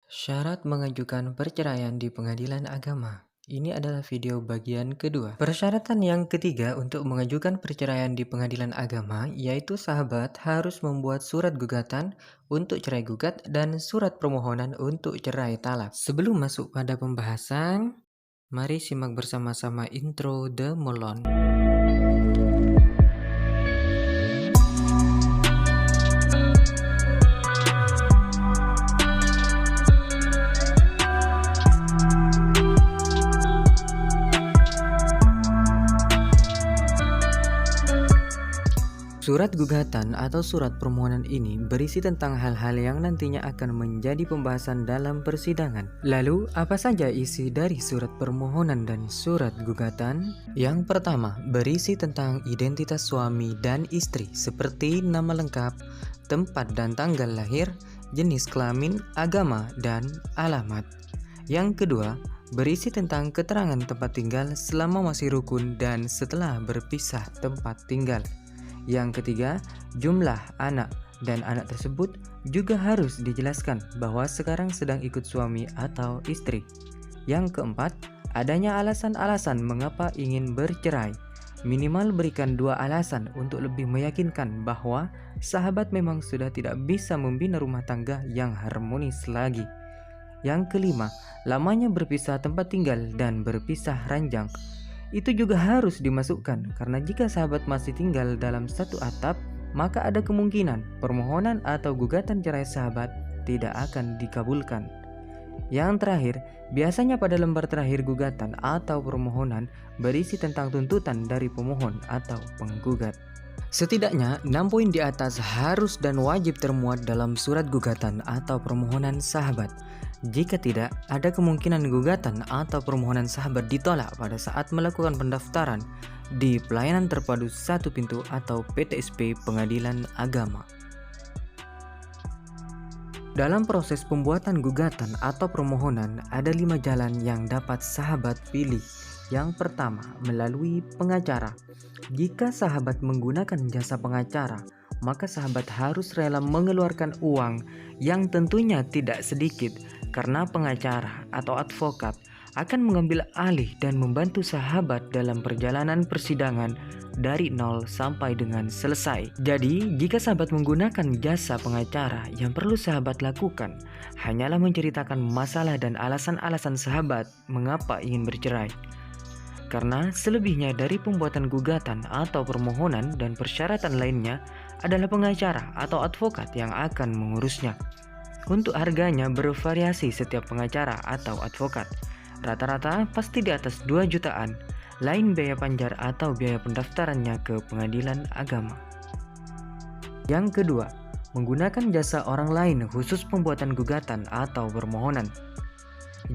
Syarat mengajukan perceraian di pengadilan agama. Ini adalah video bagian kedua. Persyaratan yang ketiga untuk mengajukan perceraian di pengadilan agama yaitu sahabat harus membuat surat gugatan untuk cerai gugat dan surat permohonan untuk cerai talak. Sebelum masuk pada pembahasan, mari simak bersama-sama intro The Molon. Surat gugatan atau surat permohonan ini berisi tentang hal-hal yang nantinya akan menjadi pembahasan dalam persidangan. Lalu, apa saja isi dari surat permohonan dan surat gugatan? Yang pertama, berisi tentang identitas suami dan istri seperti nama lengkap, tempat dan tanggal lahir, jenis kelamin, agama, dan alamat. Yang kedua, berisi tentang keterangan tempat tinggal selama masih rukun dan setelah berpisah tempat tinggal. Yang ketiga, jumlah anak dan anak tersebut juga harus dijelaskan bahwa sekarang sedang ikut suami atau istri. Yang keempat, adanya alasan-alasan mengapa ingin bercerai. Minimal berikan 2 alasan untuk lebih meyakinkan bahwa sahabat memang sudah tidak bisa membina rumah tangga yang harmonis lagi. Yang kelima, lamanya berpisah tempat tinggal dan berpisah ranjang. Itu juga harus dimasukkan karena jika sahabat masih tinggal dalam satu atap, maka ada kemungkinan permohonan atau gugatan cerai sahabat tidak akan dikabulkan. Yang terakhir, biasanya pada lembar terakhir gugatan atau permohonan berisi tentang tuntutan dari pemohon atau penggugat. Setidaknya 6 poin di atas harus dan wajib termuat dalam surat gugatan atau permohonan sahabat. Jika tidak, ada kemungkinan gugatan atau permohonan sahabat ditolak pada saat melakukan pendaftaran di Pelayanan Terpadu Satu Pintu atau PTSP Pengadilan Agama. Dalam proses pembuatan gugatan atau permohonan, ada 5 jalan yang dapat sahabat pilih. Yang pertama, melalui pengacara. Jika sahabat menggunakan jasa pengacara, maka sahabat harus rela mengeluarkan uang yang tentunya tidak sedikit karena pengacara atau advokat akan mengambil alih dan membantu sahabat dalam perjalanan persidangan dari nol sampai dengan selesai. Jadi, jika sahabat menggunakan jasa pengacara, yang perlu sahabat lakukan hanyalah menceritakan masalah dan alasan-alasan sahabat mengapa ingin bercerai. Karena selebihnya dari pembuatan gugatan atau permohonan dan persyaratan lainnya adalah pengacara atau advokat yang akan mengurusnya. Untuk harganya bervariasi setiap pengacara atau advokat. Rata-rata pasti di atas 2 jutaan, lain biaya panjar atau biaya pendaftarannya ke pengadilan agama. Yang kedua, menggunakan jasa orang lain khusus pembuatan gugatan atau permohonan.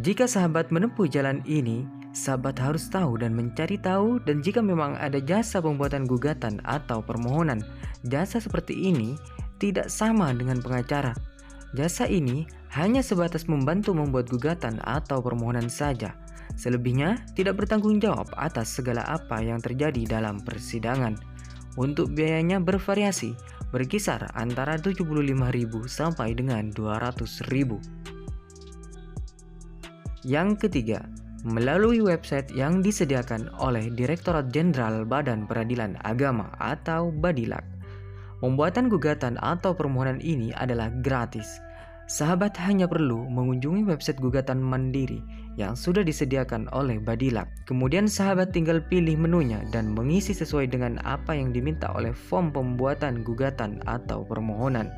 Jika sahabat menempuh jalan ini, sahabat harus tahu dan mencari tahu, dan jika memang ada jasa pembuatan gugatan atau permohonan, jasa seperti ini tidak sama dengan pengacara. Jasa ini hanya sebatas membantu membuat gugatan atau permohonan saja. Selebihnya tidak bertanggung jawab atas segala apa yang terjadi dalam persidangan. Untuk biayanya bervariasi, berkisar antara 75.000 sampai dengan 200.000. Yang ketiga, melalui website yang disediakan oleh Direktorat Jenderal Badan Peradilan Agama atau Badilak. Pembuatan gugatan atau permohonan ini adalah gratis. Sahabat hanya perlu mengunjungi website gugatan mandiri yang sudah disediakan oleh Badilak. Kemudian sahabat tinggal pilih menunya dan mengisi sesuai dengan apa yang diminta oleh form pembuatan gugatan atau permohonan.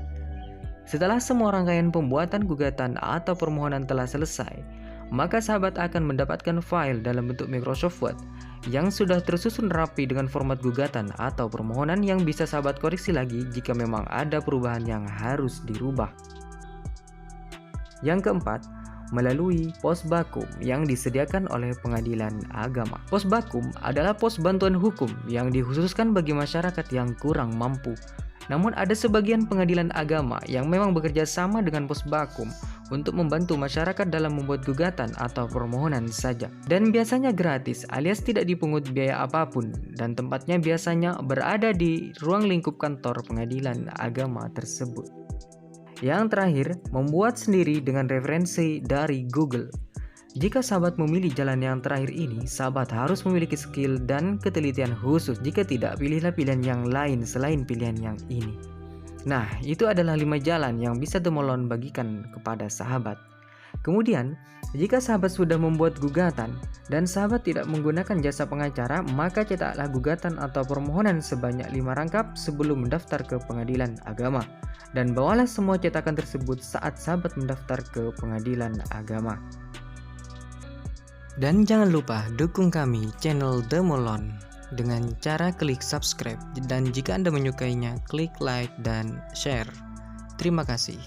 Setelah semua rangkaian pembuatan gugatan atau permohonan telah selesai, maka sahabat akan mendapatkan file dalam bentuk Microsoft Word yang sudah tersusun rapi dengan format gugatan atau permohonan yang bisa sahabat koreksi lagi jika memang ada perubahan yang harus dirubah. Yang keempat, melalui pos bakum yang disediakan oleh pengadilan agama. Pos bakum adalah pos bantuan hukum yang dikhususkan bagi masyarakat yang kurang mampu. Namun ada sebagian pengadilan agama yang memang bekerja sama dengan pos bakum untuk membantu masyarakat dalam membuat gugatan atau permohonan saja. Dan biasanya gratis alias tidak dipungut biaya apapun, dan tempatnya biasanya berada di ruang lingkup kantor pengadilan agama tersebut. Yang terakhir, membuat sendiri dengan referensi dari Google. Jika sahabat memilih jalan yang terakhir ini, sahabat harus memiliki skill dan ketelitian khusus. Jika tidak, pilihlah pilihan yang lain selain pilihan yang ini. Nah, itu adalah 5 jalan yang bisa Demolon bagikan kepada sahabat. Kemudian, jika sahabat sudah membuat gugatan dan sahabat tidak menggunakan jasa pengacara, maka cetaklah gugatan atau permohonan sebanyak 5 rangkap sebelum mendaftar ke pengadilan agama. Dan bawalah semua cetakan tersebut saat sahabat mendaftar ke pengadilan agama. Dan jangan lupa dukung kami channel Demolon dengan cara klik subscribe, dan jika Anda menyukainya klik like dan share. Terima kasih.